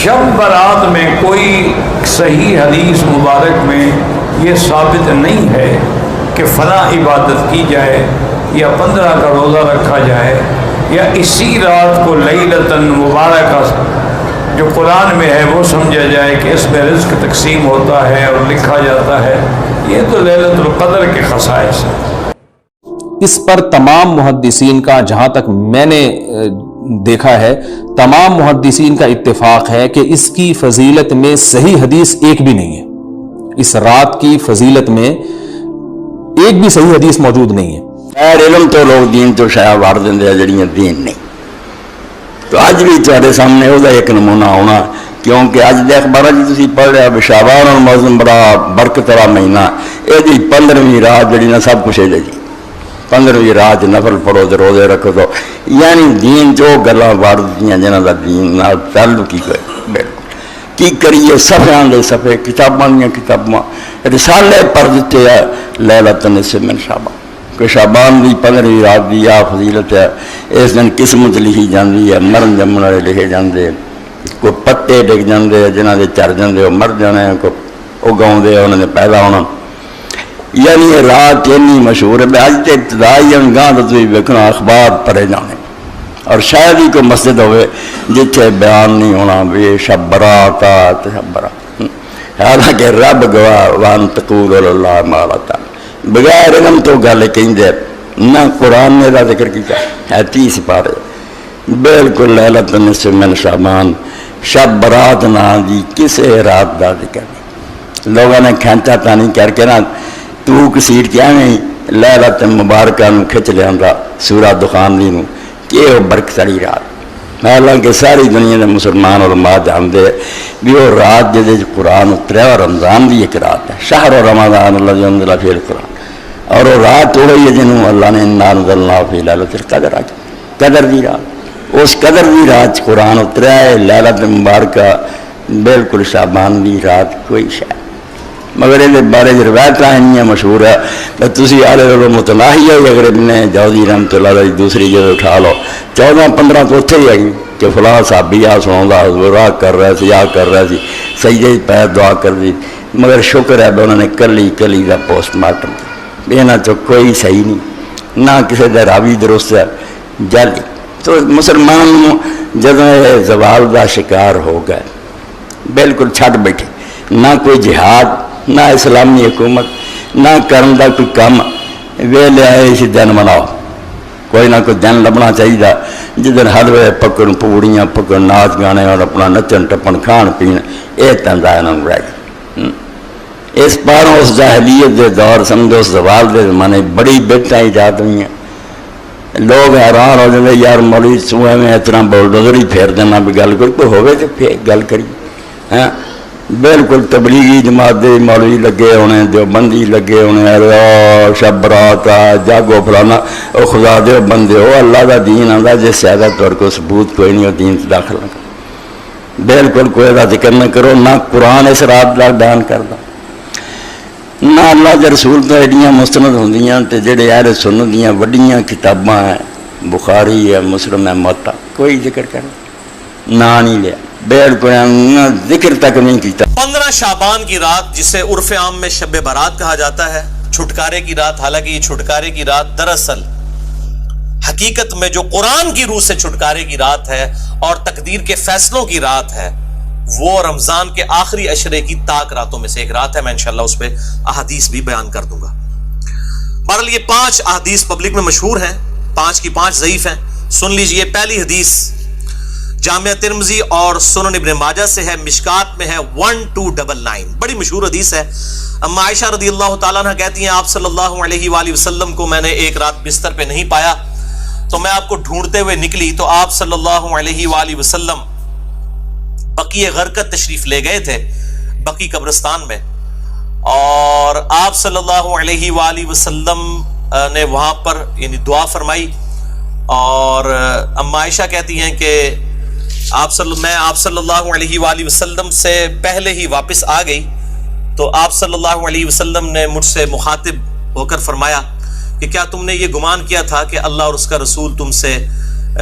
شب برات میں کوئی صحیح حدیث مبارک میں یہ ثابت نہیں ہے کہ فلاں عبادت کی جائے یا 15 کا روزہ رکھا جائے یا اسی رات کو لیلۃ مبارکہ جو قرآن میں ہے وہ سمجھا جائے کہ اس میں رزق تقسیم ہوتا ہے اور لکھا جاتا ہے. یہ تو لیلۃ القدر کے خصائص ہیں. اس پر تمام محدثین کا، جہاں تک میں نے دیکھا ہے، تمام محدثین کا اتفاق ہے کہ اس کی فضیلت میں صحیح حدیث ایک بھی نہیں ہے. اس رات کی فضیلت میں ایک بھی صحیح حدیث موجود نہیں ہے. خیر علم تو لوگ دین تو شاید وار دیں جڑیاں دین نہیں. تو اج بھی تھوڑے سامنے وہ ایک نمونہ ہونا، کیونکہ اج دے اخبار جی پڑھ رہا شعبان المعظم بڑا برکت والا مہینہ، یہ 15ویں رات جڑی نا سب کچھ ہے جی 15ویں رات نفل پڑھو تو روزے رکھو تو یعنی دین جو گلاں وار دیاں جنہاں دا دین نال تعلق ہی بالکل کی کریے. صفحاں دے صفحے، کتاباں دیاں کتاباں، رسالے پڑھ دیتے ہیں لیلۃ النصف من شعبان کہ شعبان دی 15ویں رات دی آ فضیلت ہے. اس دن قسمت لکھی جاندی ہے، مرن جمن والے لکھے جاندے، کوئی پتے ڈگ جاندے جنہاں دے چر جاندے وہ مر جانے، کوئی اگاؤندے انہاں نے پیدا ہونا. یعنی یہ رات اتنی مشہور ہے. اج تے ابتدائی گاہ تو تھی ویکھنا اخبار پڑھے جانے، اور شاید ہی کوئی مسجد ہوئے جتھے بیان نہیں ہونا بھی شب برات آت شب برات. حالانکہ رب گواہ وان تقول اللہ ما لا تعلم، بغیر علم تو گل کہندے نہ قرآن نے دا ذکر کیتا ہے 30 پارے بالکل لیلۃ النصف من شعبان شب برات نا دی کسے رات دا ذکر نہیں. لوگوں نے کھینچا تانی کر کے نا تو کسیٹ کیا نہیں لیلۃ مبارکہ نو کھچ لیا سورہ دخان دی نو کہ وہ برکتڑی رات. حالانکہ ساری دنیا دے مسلمان علماء جاندے بھی وہ رات جدے قرآن اتریا اور رمضان دی ایک رات ہے، شہر رمضان الذی انزل فیہ القرآن، اور وہ رات ہوئی ہے جنہوں اللہ نے انا انزلناہ فی لیلۃ القدر آ قدر دی رات. اس قدر دی رات قرآن اتریا ہے. لیلۃ مبارکہ بالکل شعبان دی رات کوئی شاید، مگر یہ بارے روایت ہیں مشہور ہے کہ تسی آلے لو متناہی ہے. اگر ابن جوزی رحمۃ اللہ علیہ دوسری جگہ اٹھا لو 14-15 تو اتھے ہی آئی کہ فلاں صحابی آ سناؤں حضور آ کر رہے سی آ کر رہے سی سجدے پیر دعا کر دی. مگر شکر ہے کہ انہوں نے کلی کلی کا پوسٹ مارٹم یہاں چ کوئی صحیح نہیں، نہ کسی کا راوی درست ہے جعلی. تو مسلمان جدوں یہ زوال کا شکار ہو گئے بالکل چھٹ بیٹھے، نہ کوئی جہاد، نہ اسلامی حکومت، نہ کرن دا کوئی کام. ویلے آئے اسی دن مناؤ، کوئی نہ کوئی دن لبنا چاہیے جدن حلوے پکڑ، پوڑیاں پکڑ، ناچ گانے اور اپنا نچن ٹپن کھان پین، یہ تندا انہوں رہ گئی. اس پاروں اس جاہلیت دے دور سمجھو اس زوال دے زمانے بڑی بیٹاں ایجاد ہوئی ہیں. لوگ حیران ہو جاتے یار مولوی سوئے میں اتنا بولڈوزر ہی پھیر دینا بھی گل کوئی ہوئے تو پھر گل کری. ہاں بالکل تبلیغی جماعت دے مولوی لگے ہونے، دیوبندی لگے ہونے، شب برات جاگو فلانا. او خدا دے بندے ہو اللہ دا دین آندا جس زیادہ طور کو ثبوت کوئی نہیں ہو دین سے داخل نہ کرو، بالکل کوئی دا ذکر نہ کرو، نہ قرآن اس رات دا بیان کردا، نہ اللہ دے رسول تو ایڈیاں مستند ہوندیاں تے جڑے اہل سنت دیاں وڈیاں کتاباں ہیں، بخاری ہے، مسلم ہے، موطا، کوئی ذکر کرنا نہ نہیں لیا، بالکل ذکر تک نہیں کیتا. 15 شعبان کی رات جسے عرف عام میں شب برات کہا جاتا ہے، چھٹکارے کی رات. حالانکہ یہ چھٹکارے کی رات دراصل حقیقت میں جو قرآن کی روح سے چھٹکارے کی رات ہے اور تقدیر کے فیصلوں کی رات ہے، وہ رمضان کے آخری عشرے کی تاک راتوں میں سے ایک رات ہے. میں انشاءاللہ اس پہ احادیث بھی بیان کر دوں گا. بہرحال یہ 5 احادیث پبلک میں مشہور ہیں، 5 کی 5 ضعیف ہیں. سن لیجئے. پہلی حدیث جامعہ ترمذی اور سنن ابن ماجہ سے ہے، مشکات میں ہے 1299، بڑی مشہور حدیث ہے. اما عائشہ رضی اللہ تعالیٰ عنہ کہتی ہیں آپ صلی اللہ علیہ وآلہ وسلم کو میں نے ایک رات بستر پہ نہیں پایا تو میں آپ کو ڈھونڈتے ہوئے نکلی تو آپ صلی اللہ علیہ وآلہ وسلم بقیع غرقد تشریف لے گئے تھے، بقیع قبرستان میں، اور آپ صلی اللہ علیہ وآلہ وسلم نے وہاں پر یعنی دعا فرمائی. اور اما عائشہ کہتی ہیں کہ میں آپ صلی اللہ علیہ وآلہ وسلم سے پہلے ہی واپس آ گئی تو آپ صلی اللہ علیہ وسلم نے مجھ سے مخاطب ہو کر فرمایا کہ کیا تم نے یہ گمان کیا تھا کہ اللہ اور اس کا رسول تم سے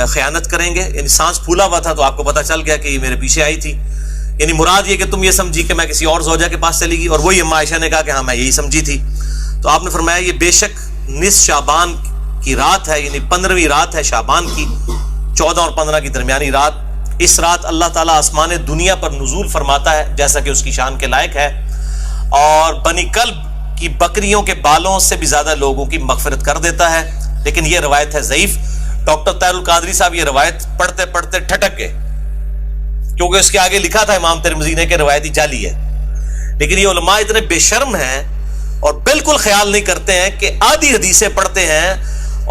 خیانت کریں گے؟ یعنی سانس پھولا ہوا تھا تو آپ کو پتہ چل گیا کہ یہ میرے پیچھے آئی تھی. یعنی مراد یہ کہ تم یہ سمجھی کہ میں کسی اور زوجہ کے پاس چلی گئی، اور وہی اما عائشہ نے کہا کہ ہاں میں یہی سمجھی تھی. تو آپ نے فرمایا یہ بے شک نصف شعبان کی رات ہے، یعنی 15ویں رات ہے شعبان کی، 14 اور 15 کی درمیانی رات. اس رات اللہ تعالیٰ آسمان دنیا پر نزول فرماتا ہے جیسا کہ اس کی شان کے لائق ہے، اور بنی کلب کی بکریوں کے بالوں سے بھی زیادہ لوگوں کی مغفرت کر دیتا ہے. لیکن یہ روایت ہے ضعیف. ڈاکٹر طاہر القادری صاحب یہ روایت پڑھتے پڑھتے ٹھٹک گئے، کیونکہ اس کے آگے لکھا تھا امام ترمذی نے کہ روایتی جعلی ہے. لیکن یہ علماء اتنے بے شرم ہیں اور بالکل خیال نہیں کرتے ہیں کہ آدھی حدیثیں پڑھتے ہیں،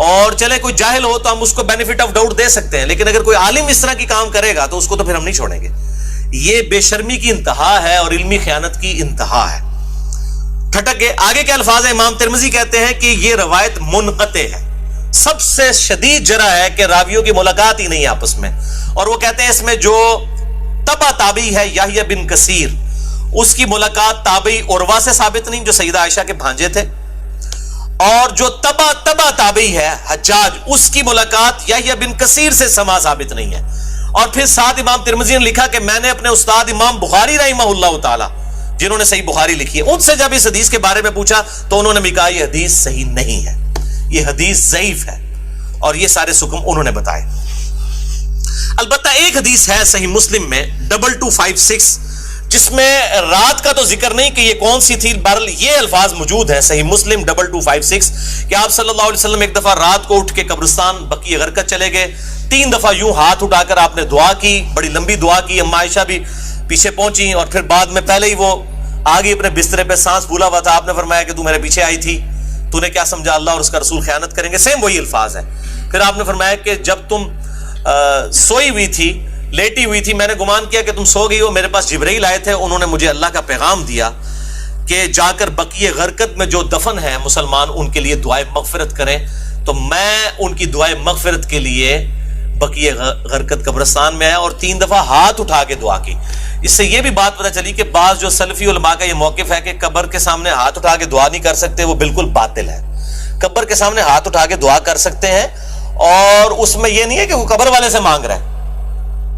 اور چلے کوئی جاہل ہو تو ہم اس کو بینیفٹ آف ڈاؤٹ دے سکتے ہیں، لیکن اگر کوئی عالم اس طرح کی کام کرے گا تو اس کو تو پھر ہم نہیں چھوڑیں گے. یہ بے شرمی کی انتہا ہے اور علمی خیانت کی انتہا ہے. ٹھٹک گئے. آگے کے الفاظ ہیں، امام ترمذی کہتے ہیں کہ یہ روایت منقطع ہے. سب سے شدید جرح ہے کہ راویوں کی ملاقات ہی نہیں ہے آپس میں، اور وہ کہتے ہیں اس میں جو تبع تابعی ہے یحییٰ بن کثیر، اس کی ملاقات تابعی عروہ سے ثابت نہیں جو سیدہ عائشہ کے بھانجے تھے، اور جو تبع تابعی ہے حجاج، اس کی ملاقات یحییٰ بن کثیر سے سما ثابت نہیں ہے. اور پھر ساتھ امام ترمذی نے لکھا کہ میں نے اپنے استاد امام بخاری رحمہ اللہ تعالی، جنہوں نے صحیح بخاری لکھی ہے، ان سے جب اس حدیث کے بارے میں پوچھا تو انہوں نے بھی کہا یہ حدیث صحیح نہیں ہے، یہ حدیث ضعیف ہے، اور یہ سارے حکم انہوں نے بتائے. البتہ ایک حدیث ہے صحیح مسلم میں 2256 جس میں رات کا تو ذکر نہیں کہ یہ کون سی تھی، بہرحال یہ الفاظ موجود ہیں صحیح مسلم 2256 کہ آپ صلی اللہ علیہ وسلم ایک دفعہ رات کو اٹھ کے قبرستان بقیع غرقد چلے گئے. 3 دفعہ یوں ہاتھ اٹھا کر آپ نے دعا کی، بڑی لمبی دعا کی. اما عائشہ بھی پیچھے پہنچی، اور پھر بعد میں پہلے ہی وہ آگے اپنے بسترے پہ سانس بھولا ہوا تھا. آپ نے فرمایا کہ تو میرے پیچھے آئی تھی، تو نے کیا سمجھا اللہ اور اس کا رسول خیانت کریں گے. سیم وہی الفاظ ہیں. پھر آپ نے فرمایا کہ جب تم سوئی ہوئی تھی، لیٹی ہوئی تھی، میں نے گمان کیا کہ تم سو گئی ہو. میرے پاس جبرائیل آئے تھے، انہوں نے مجھے اللہ کا پیغام دیا کہ جا کر بقیع غرقد میں جو دفن ہے مسلمان ان کے لیے دعائے مغفرت کریں. تو میں ان کی دعائے مغفرت کے لیے بقیع غرقد قبرستان میں آیا اور 3 دفعہ ہاتھ اٹھا کے دعا کی. اس سے یہ بھی بات پتہ چلی کہ بعض جو سلفی علماء کا یہ موقف ہے کہ قبر کے سامنے ہاتھ اٹھا کے دعا نہیں کر سکتے، وہ بالکل باطل ہے. قبر کے سامنے ہاتھ اٹھا کے دعا کر سکتے ہیں، اور اس میں یہ نہیں ہے کہ وہ قبر والے سے مانگ رہے ہیں،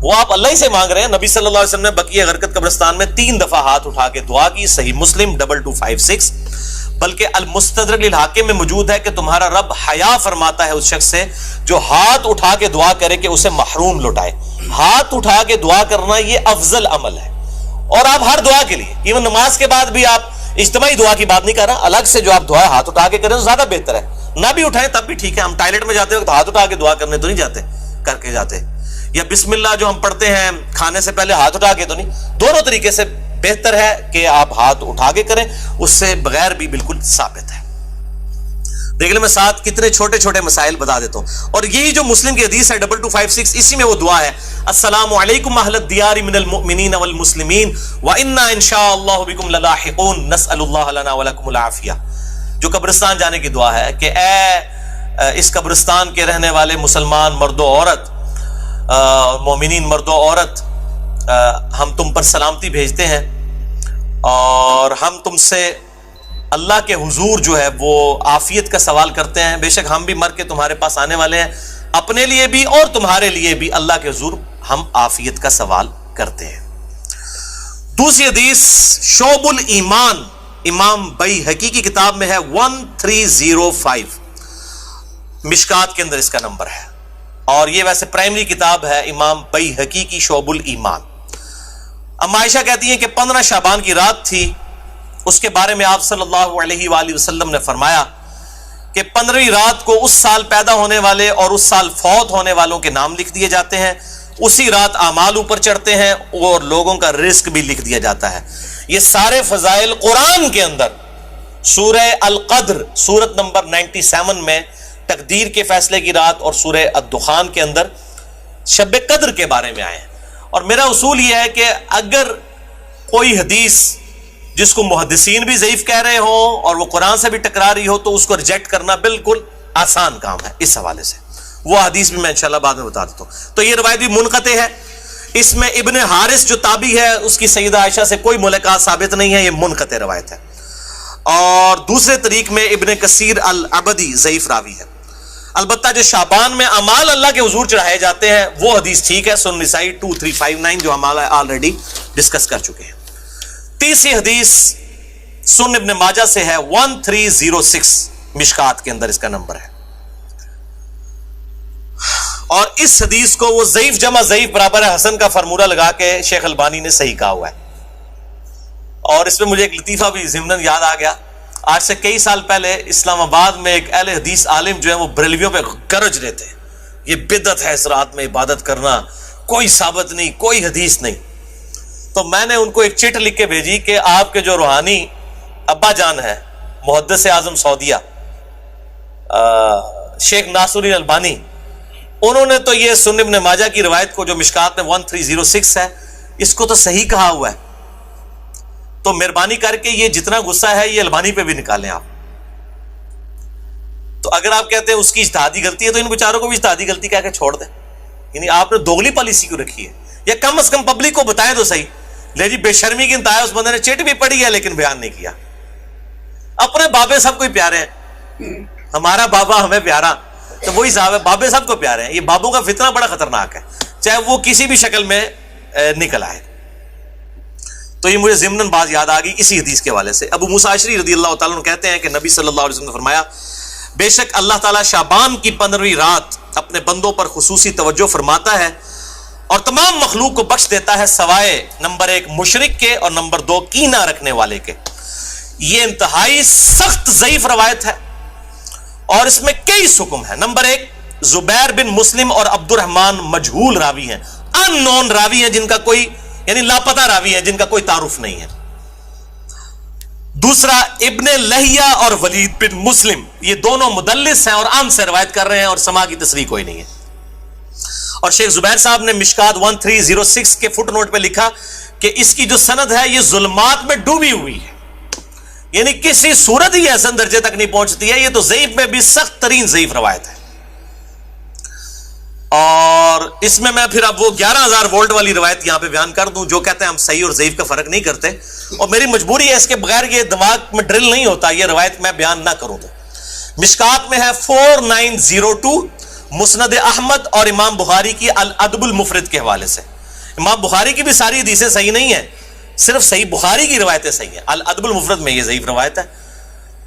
وہ آپ اللہ ہی سے مانگ رہے ہیں. نبی صلی اللہ علیہ وسلم نے بقیع غرقد قبرستان میں 3 دفعہ ہاتھ اٹھا کے دعا کی. صحیح مسلم 2256. بلکہ المستدرک للحاکم میں موجود ہے کہ تمہارا رب حیا فرماتا ہے اس شخص سے جو ہاتھ اٹھا کے دعا کرے کہ اسے محروم لوٹائے. ہاتھ اٹھا کے دعا کرنا یہ افضل عمل ہے، اور آپ ہر دعا کے لیے، ایون نماز کے بعد بھی آپ اجتماعی دعا کی بات نہیں کر رہا، الگ سے جو آپ دعا ہاتھ اٹھا کے کریں تو زیادہ بہتر ہے. نہ بھی اٹھائیں تب بھی ٹھیک ہے. ہم ٹائلٹ میں جاتے وقت ہاتھ اٹھا کے دعا کرنے تو نہیں جاتے، کر کے جاتے. یا بسم اللہ جو ہم پڑھتے ہیں کھانے سے پہلے ہاتھ اٹھا کے تو نہیں. دونوں طریقے سے بہتر ہے کہ آپ ہاتھ اٹھا کے کریں، اس سے بغیر بھی بالکل ثابت ہے. دیکھ لیں میں ساتھ کتنے چھوٹے چھوٹے مسائل بتا دیتا ہوں. اور یہی جو مسلم کی حدیث ہے 2256، اسی میں وہ دعا ہے السلام علیکم اہل الدیار من المؤمنین والمسلمین وانا انشاء اللہ بکم للاحقون نسأل اللہ لنا ولکم العافیہ، جو قبرستان جانے کی دعا ہے کہ اے اس قبرستان کے رہنے والے مسلمان مرد و عورت، مومنین مرد و عورت، ہم تم پر سلامتی بھیجتے ہیں، اور ہم تم سے اللہ کے حضور جو ہے وہ عافیت کا سوال کرتے ہیں. بے شک ہم بھی مر کے تمہارے پاس آنے والے ہیں، اپنے لیے بھی اور تمہارے لیے بھی اللہ کے حضور ہم عافیت کا سوال کرتے ہیں. دوسری حدیث شعب الایمان امام بیہقی کی کتاب میں ہے 1305، مشکات کے اندر اس کا نمبر ہے، اور یہ ویسے پرائمری کتاب ہے امام بیہقی کی شعب الایمان. اما عائشہ کہتی ہیں کہ 15 شعبان کی رات تھی. اس کے بارے میں آپ صلی اللہ علیہ وآلہ وسلم نے فرمایا کہ 15ویں رات کو اس سال پیدا ہونے والے اور اس سال فوت ہونے والوں کے نام لکھ دیے جاتے ہیں. اسی رات اعمال اوپر چڑھتے ہیں اور لوگوں کا رزق بھی لکھ دیا جاتا ہے. یہ سارے فضائل قرآن کے اندر سورہ القدر سورت نمبر 97 میں تقدیر کے فیصلے کی رات اور سورہ الدخان کے اندر شب قدر کے بارے میں آئے ہیں. اور میرا اصول یہ ہے کہ اگر کوئی حدیث جس کو محدثین بھی ضعیف کہہ رہے ہوں اور وہ قرآن سے بھی ٹکرا رہی ہو تو اس کو ریجیکٹ کرنا بالکل آسان کام ہے. اس حوالے سے وہ حدیث بھی میں انشاءاللہ بعد میں بتا دیتا ہوں. تو یہ روایت بھی منقطع ہے. اس میں ابن حارث جو تابعی ہے اس کی سیدہ عائشہ سے کوئی ملاقات ثابت نہیں ہے، یہ منقطع روایت ہے. اور دوسرے طریق میں ابن کثیر العبدی ضعیف راوی ہے. البتہ جو شعبان میں اعمال اللہ کے حضور چڑھائے جاتے ہیں وہ حدیث ٹھیک ہے. سنن نسائی 2359 جو ہمارا آلریڈی ڈسکس کر چکے ہیں. تیسری حدیث سنن ابن ماجہ سے ہے 1306 مشکات کے اندر اس کا نمبر ہے. اور اس حدیث کو وہ ضعیف جمع ضعیف برابر ہے حسن کا فارمولہ لگا کے شیخ البانی نے صحیح کہا ہوا ہے. اور اس میں مجھے ایک لطیفہ بھی ضمناً یاد آ گیا. آج سے کئی سال پہلے اسلام آباد میں ایک اہل حدیث عالم جو ہے وہ بریلویوں پہ گرج رہے تھے یہ بدعت ہے اس رات میں عبادت کرنا, کوئی ثابت نہیں, کوئی حدیث نہیں. تو میں نے ان کو ایک چٹ لکھ کے بھیجی کہ آپ کے جو روحانی ابا جان ہے محدث اعظم سعودیہ شیخ ناصرالدین البانی, انہوں نے تو یہ سنن ابن ماجہ کی روایت کو جو مشکات میں 1306 ہے اس کو تو صحیح کہا ہوا ہے. تو مہربانی کر کے یہ جتنا غصہ ہے یہ البانی پہ بھی نکالیں آپ. تو اگر آپ کہتے ہیں اس کی اجتہادی غلطی ہے تو ان بیچاروں کو بھی اجتہادی غلطی کہہ کے چھوڑ دیں. یعنی آپ نے دوگلی پالیسی کیوں رکھی ہے؟ یا کم از کم پبلک کو بتائیں تو صحیح. لے جی بے شرمی کی انتہا ہے, اس بندے نے چٹ بھی پڑھی ہے لیکن بیان نہیں کیا. اپنے بابے سب کو پیارے ہیں, ہمارا بابا ہمیں پیارا تو وہی صاحب ہے, بابے سب کو پیارے ہیں. یہ بابوں کا فتنہ بڑا خطرناک ہے چاہے وہ کسی بھی شکل میں نکل آئے. تو یہ مجھے ضمناً بات یاد آ گئی اسی حدیث کے حوالے سے. ابو موسیٰ اشعری رضی اللہ تعالیٰ عنہ کہتے ہیں کہ نبی صلی اللہ علیہ وسلم نے فرمایا بے شک اللہ تعالیٰ شعبان کی 15ویں رات اپنے بندوں پر خصوصی توجہ فرماتا ہے اور تمام مخلوق کو بخش دیتا ہے سوائے نمبر 1 مشرک کے اور نمبر 2 کینہ رکھنے والے کے. یہ انتہائی سخت ضعیف روایت ہے اور اس میں کئی حکم ہے. نمبر 1 زبیر بن مسلم اور عبد الرحمن مجہول راوی ہیں, ان نون راوی ہیں جن کا کوئی یعنی لاپتہ راوی ہیں جن کا کوئی تعارف نہیں ہے. دوسرا ابن لہیہ اور ولید بن مسلم, یہ دونوں مدلس ہیں اور عام سے روایت کر رہے ہیں اور سما کی تصریح کوئی نہیں ہے. اور شیخ زبیر صاحب نے مشکات 1306 کے فٹ نوٹ پہ لکھا کہ اس کی جو سند ہے یہ ظلمات میں ڈوبی ہوئی ہے, یعنی کسی صورت ہی حسن درجے تک نہیں پہنچتی ہے. یہ تو ضعیف میں بھی سخت ترین ضعیف روایت ہے. اور اس میں پھر اب وہ 11,000 وولٹ والی روایت یہاں پہ بیان کر دوں جو کہتے ہیں ہم صحیح اور ضعیف کا فرق نہیں کرتے, اور میری مجبوری ہے اس کے بغیر یہ دماغ میں ڈرل نہیں ہوتا یہ روایت میں بیان نہ کروں. تو مشکات میں ہے 4902 مسند احمد اور امام بخاری کی الادب المفرد کے حوالے سے. امام بخاری کی بھی ساری حدیثیں صحیح نہیں ہیں, صرف صحیح بخاری کی روایتیں صحیح ہیں. الادب المفرد میں یہ ضعیف روایت ہے.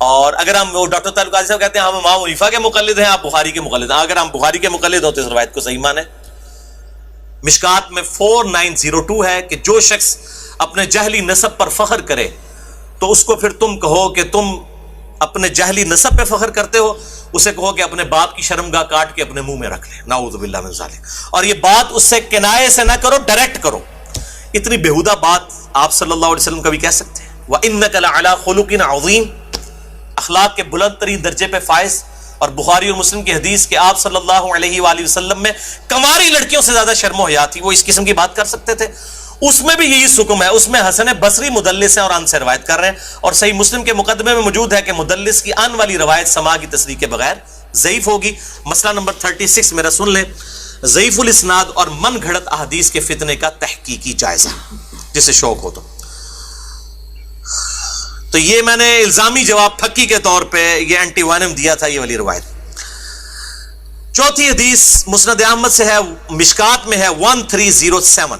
اور اگر ہم ڈاکٹر طارق قاضی صاحب کہتے ہیں ہم امام حنیفہ کے مقلد ہیں, آپ بخاری کے مقلد ہیں, اگر ہم بخاری کے مقلد ہو تو اس روایت کو صحیح مانیں. مشکات میں 4902 ہے کہ جو شخص اپنے جہلی نسب پر فخر کرے تو اس کو پھر تم کہو کہ تم اپنے جہلی نسب پہ فخر کرتے ہو, اسے کہو کہ اپنے باپ کی شرمگاہ کاٹ کے اپنے منہ میں رکھ لے, نعوذ باللہ من ذالک. اور یہ بات اس سے کنایے سے نہ کرو, ڈائریکٹ کرو. اتنی بےہودہ بات آپ صلی اللہ علیہ وسلم کبھی کہہ سکتے ہیں؟ وَإِنَّكَ لَعَلَىٰ خُلُقٍ عَظِيمٍ, اخلاق کے بلند ترین درجے پہ فائز. اور بخاری اور مسلم کی حدیث کہ آپ صلی اللہ علیہ وآلہ وسلم میں کنواری لڑکیوں سے زیادہ شرم و حیا تھی, وہ اس قسم کی بات کر سکتے تھے؟ اس میں بھی یہی حکم ہے. اس میں حسن بصری مدلس ہیں اور ان سے روایت کر رہے ہیں, اور صحیح مسلم کے مقدمے میں موجود ہے کہ مدلس کی ان والی روایت سما کی تصریح کے بغیر ضعیف ہوگی. مسئلہ نمبر 36 میرا سن لیں, ضعیف الاسناد اور من گھڑت احادیث کے فتنے کا تحقیقی جائزہ, جسے شوق ہو تو یہ میں نے الزامی جواب پھکی کے طور پہ یہ اینٹی وائنم دیا تھا, یہ والی روایت. چوتھی حدیث مسند احمد سے ہے, مشکات میں ہے 1307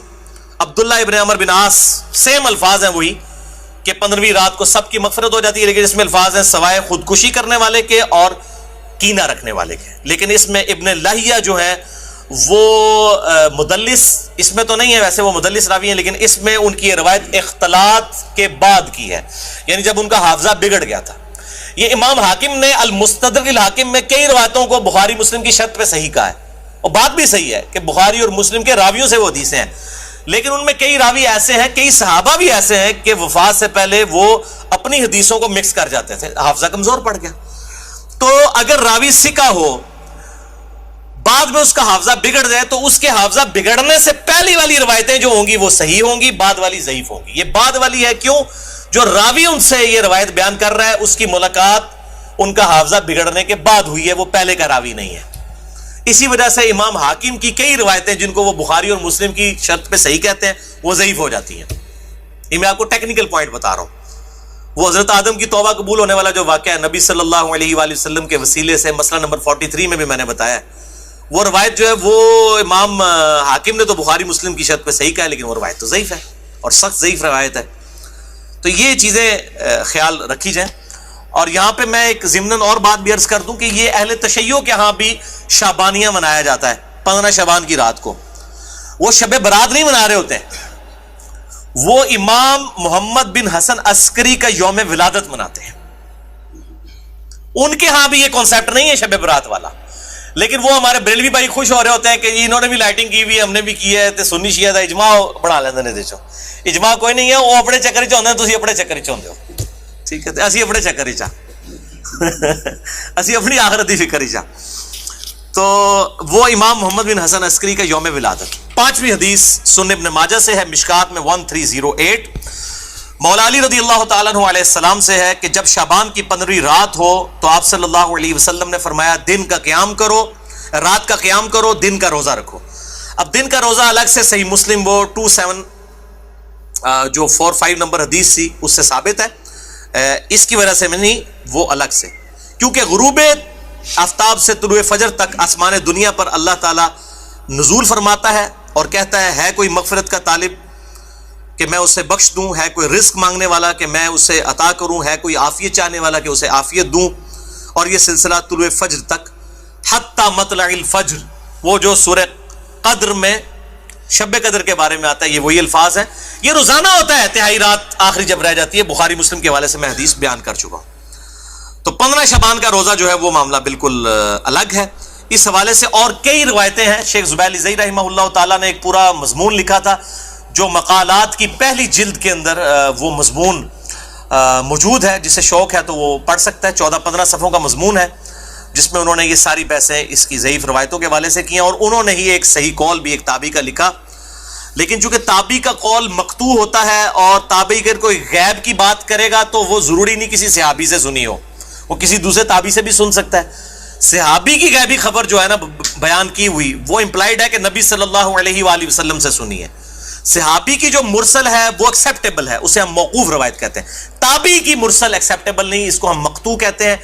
عبداللہ ابن عمر بن عاص, سیم الفاظ ہیں وہی کہ 15ویں رات کو سب کی مغفرت ہو جاتی ہے, لیکن اس میں الفاظ ہیں سوائے خودکشی کرنے والے کے اور کینہ رکھنے والے کے. لیکن اس میں ابن لہیہ جو ہیں وہ مدلس, اس میں تو نہیں ہے, ویسے وہ مدلس راوی ہیں, لیکن اس میں ان کی یہ روایت اختلاط کے بعد کی ہے, یعنی جب ان کا حافظہ بگڑ گیا تھا. یہ امام حاکم نے المستدرک الحاکم میں کئی روایتوں کو بخاری مسلم کی شرط پہ صحیح کہا ہے, اور بات بھی صحیح ہے کہ بخاری اور مسلم کے راویوں سے وہ حدیثیں ہیں, لیکن ان میں کئی راوی ایسے ہیں, کئی صحابہ بھی ایسے ہیں کہ وفات سے پہلے وہ اپنی حدیثوں کو مکس کر جاتے تھے, حافظہ کمزور پڑ گیا. تو اگر راوی ثقہ ہو بعد میں اس کا حافظہ بگڑ جائے تو اس کے حافظہ بگڑنے سے پہلی والی روایتیں جو ہوں گی وہ صحیح ہوں گی, بعد والی ضعیف ہوں گی. یہ بعد والی ہے کیوں؟ جو راوی ان سے یہ روایت بیان کر رہا ہے اس کی ملاقات ان کا حافظہ بگڑنے کے بعد ہوئی ہے, وہ پہلے کا راوی نہیں ہے. اسی وجہ سے امام حاکم کی کئی روایتیں جن کو وہ بخاری اور مسلم کی شرط پہ صحیح کہتے ہیں وہ ضعیف ہو جاتی ہیں. یہ میں آپ کو ٹیکنیکل پوائنٹ بتا رہا ہوں. وہ حضرت آدم کی توبہ قبول ہونے والا جو واقعہ ہے نبی صلی اللہ علیہ وآلہ وسلم کے وسیلے سے, مسئلہ نمبر 43 میں بھی میں نے بتایا, وہ روایت جو ہے وہ امام حاکم نے تو بخاری مسلم کی شرط پہ صحیح کہا ہے, لیکن وہ روایت تو ضعیف ہے. اور سخت ضعیف روایت ہے. تو یہ چیزیں خیال رکھی جائیں. اور یہاں پہ میں ایک ضمناً اور بات بھی عرض کر دوں کہ یہ اہل تشیع کے ہاں بھی شعبانیہ منایا جاتا ہے 15 شعبان کی رات کو. وہ شب برات نہیں منا رہے ہوتے ہیں, وہ امام محمد بن حسن عسکری کا یوم ولادت مناتے ہیں. ان کے ہاں بھی یہ کانسیپٹ نہیں ہے شب برات والا, لیکن وہ ہمارے بریلوی بھائی خوش ہو رہے ہوتے ہیں کہ انہوں نے بھی لائٹنگ کی ہوئی, ہم نے بھی کی ہے, تے سنی شیعہ دا اجماع بنا لیندے نے. دیکھو اجماع کوئی نہیں ہے, وہ اپنے چکر چ ہوندے, تسی اپنے چکر چ ہوندے ہو. ٹھیک ہے, اسی اپنے چکر چ اسی اپنی آخرت دی فکر چ. تو وہ امام محمد بن حسن عسکری کا یوم ولادت. 5ویں حدیث سنن ابن ماجہ سے ہے, مشکات میں 1308. مولا علی رضی اللہ تعالیٰ عنہ علیہ السلام سے ہے کہ جب شعبان کی 15ویں رات ہو تو آپ صلی اللہ علیہ وسلم نے فرمایا دن کا قیام کرو, رات کا قیام کرو, دن کا روزہ رکھو. اب دن کا روزہ الگ سے صحیح مسلم وہ 27 جو 45 نمبر حدیث تھی اس سے ثابت ہے, اس کی وجہ سے میں نہیں, وہ الگ سے, کیونکہ غروب آفتاب سے طلوع فجر تک آسمان دنیا پر اللہ تعالیٰ نزول فرماتا ہے اور کہتا ہے کوئی مغفرت کا طالب کہ میں اسے بخش دوں, ہے کوئی رزق مانگنے والا کہ میں اسے عطا کروں, ہے کوئی عافیت چاہنے والا کہ اسے عافیت دوں. اور یہ سلسلہ طلوع فجر تک حتی مطلع الفجر, وہ جو سورہ قدر میں شب قدر کے بارے میں آتا ہے, یہ وہی الفاظ ہیں. یہ روزانہ ہوتا ہے, تہائی رات آخری جب رہ جاتی ہے. بخاری مسلم کے حوالے سے میں حدیث بیان کر چکا ہوں. تو 15 شعبان کا روزہ جو ہے وہ معاملہ بالکل الگ ہے. اس حوالے سے اور کئی روایتیں ہیں. شیخ زبیر علی رحمہ اللہ تعالیٰ نے ایک پورا مضمون لکھا تھا جو مقالات کی پہلی جلد کے اندر وہ مضمون موجود ہے, جسے شوق ہے تو وہ پڑھ سکتا ہے. 14-15 صفحوں کا مضمون ہے جس میں انہوں نے یہ ساری بحثیں اس کی ضعیف روایتوں کے حوالے سے کی ہیں, اور انہوں نے ہی ایک صحیح قول بھی ایک تابعی کا لکھا. لیکن چونکہ تابعی کا قول مقطوع ہوتا ہے اور تابعی اگر کوئی غیب کی بات کرے گا تو وہ ضروری نہیں کسی صحابی سے سنی ہو, وہ کسی دوسرے تابعی سے بھی سن سکتا ہے. صحابی کی غیبی خبر جو ہے نا بیان کی ہوئی وہ امپلائڈ ہے کہ نبی صلی اللہ علیہ وآلہ وسلم سے سنی ہے. صحابی کی جو مرسل ہے وہ ایکسیپٹیبل ہے, اسے ہم موقوف روایت کہتے ہیں. تابعی کی مرسل ایکسیپٹیبل نہیں, اس کو ہم مقطوع کہتے ہیں.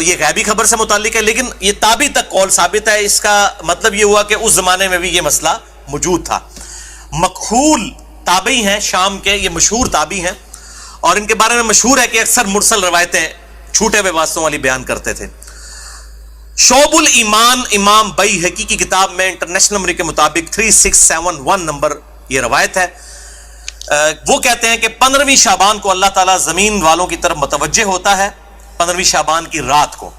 یہ غیبی خبر سے متعلق ہے, لیکن یہ تابعی تک قول ثابت ہے. اس کا مطلب یہ ہوا کہ اس زمانے میں بھی یہ مسئلہ موجود تھا. مکحول تابعی ہیں شام کے, یہ مشہور تابعی ہیں, اور ان کے بارے میں مشہور ہے کہ اکثر مرسل روایتیں چھوٹے ہوئے واسطوں والی بیان کرتے تھے. شعب الایمان امام بیہقی کی کتاب میں انٹرنیشنل نمبر کے مطابق 3671 نمبر یہ روایت ہے. وہ کہتے ہیں کہ 15ویں شعبان کو اللہ تعالیٰ زمین والوں کی طرف متوجہ ہوتا ہے 15ویں شعبان کی رات کو,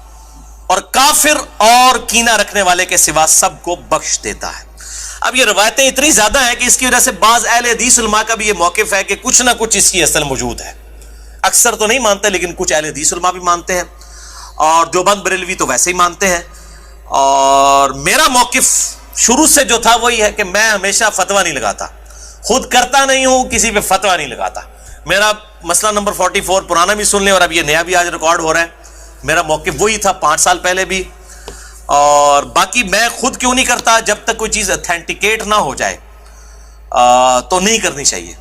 اور کافر اور کینہ رکھنے والے کے سوا سب کو بخش دیتا ہے. اب یہ روایتیں اتنی زیادہ ہیں کہ اس کی وجہ سے بعض اہل حدیث علماء کا بھی یہ موقف ہے کہ کچھ نہ کچھ اس کی اصل موجود ہے. اکثر تو نہیں مانتے لیکن کچھ اہل حدیث علماء بھی مانتے ہیں, اور دیوبند بریلوی تو ویسے ہی مانتے ہیں. اور میرا موقف شروع سے جو تھا وہی ہے کہ میں ہمیشہ فتویٰ نہیں لگاتا, خود کرتا نہیں ہوں, کسی پہ فتویٰ نہیں لگاتا. میرا مسئلہ نمبر 44 پرانا بھی سن لیں اور اب یہ نیا بھی آج ریکارڈ ہو رہا ہے. میرا موقف وہی تھا 5 سال پہلے بھی, اور باقی میں خود کیوں نہیں کرتا, جب تک کوئی چیز اتھینٹیکیٹ نہ ہو جائے تو نہیں کرنی چاہیے.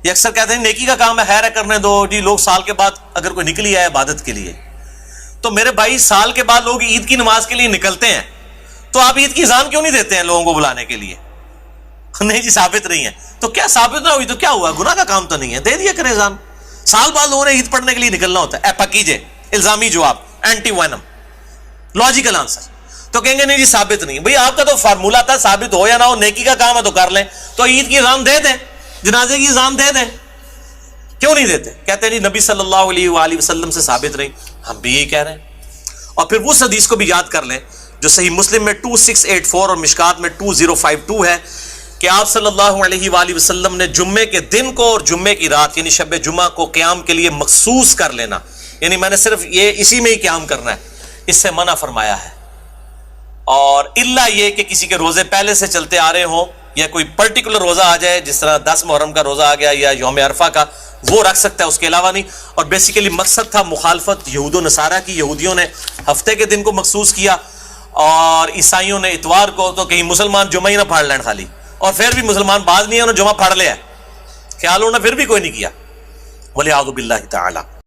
یہ اکثر کہتے ہیں نیکی کا کام ہے, خیر ہے کرنے دو جی. لوگ سال کے بعد اگر کوئی نکلی ہے عبادت کے لیے, تو میرے بھائی سال کے بعد لوگ عید کی نماز کے لیے نکلتے ہیں, تو آپ عید کی اذان کیوں نہیں دیتے ہیں لوگوں کو بلانے کے لیے؟ نہیں جی ثابت نہیں ہے. تو کیا ثابت نہ ہوئی تو کیا ہوا, گناہ کا کام تو نہیں ہے, دے دیا کرے اذان. سال بعد لوگوں نے عید پڑھنے کے لیے نکلنا ہوتا ہے. پکیجے الزامی جواب, اینٹی وینم, لاجیکل آنسر. تو کہیں گے نہیں جی ثابت نہیں. بھئی آپ کا تو فارمولہ تھا, ثابت ہو یا نہ ہو, نیکی کا کام ہے تو کر لیں. تو عید کی اذان دے دیں, جنازے کی اذان دے دیں, کیوں نہیں دیتے؟ کہتے ہیں جی نبی صلی اللہ علیہ وآلہ وسلم سے ثابت نہیں. ہم بھی یہی کہہ رہے ہیں. اور پھر اس حدیث کو بھی یاد کر لیں جو صحیح مسلم میں 2684 اور مشکات میں 2052 ہے کہ آپ صلی اللہ علیہ وآلہ وسلم نے جمعے کے دن کو اور جمعے کی رات یعنی شب جمعہ کو قیام کے لیے مخصوص کر لینا, یعنی میں نے صرف یہ اسی میں ہی قیام کرنا ہے, اس سے منع فرمایا ہے. اور الا یہ کہ کسی کے روزے پہلے سے چلتے آ رہے ہوں یا کوئی پرٹیکولر روزہ آ جائے, جس طرح 10 محرم کا روزہ آ گیا یا یوم عرفہ کا, وہ رکھ سکتا ہے, اس کے علاوہ نہیں. اور بیسیکلی مقصد تھا مخالفت یہود و نصارہ کی. یہودیوں نے ہفتے کے دن کو مخصوص کیا اور عیسائیوں نے اتوار کو, تو کہیں مسلمان جمعہ ہی نہ پھاڑ لین خالی, اور پھر بھی مسلمان بعض نہیں ہے انہوں نے جمعہ پھاڑ لیا, خیال انہوں نے پھر بھی کوئی نہیں کیا. وَلِعَاذُ بِاللَّهِ تَعَالَى.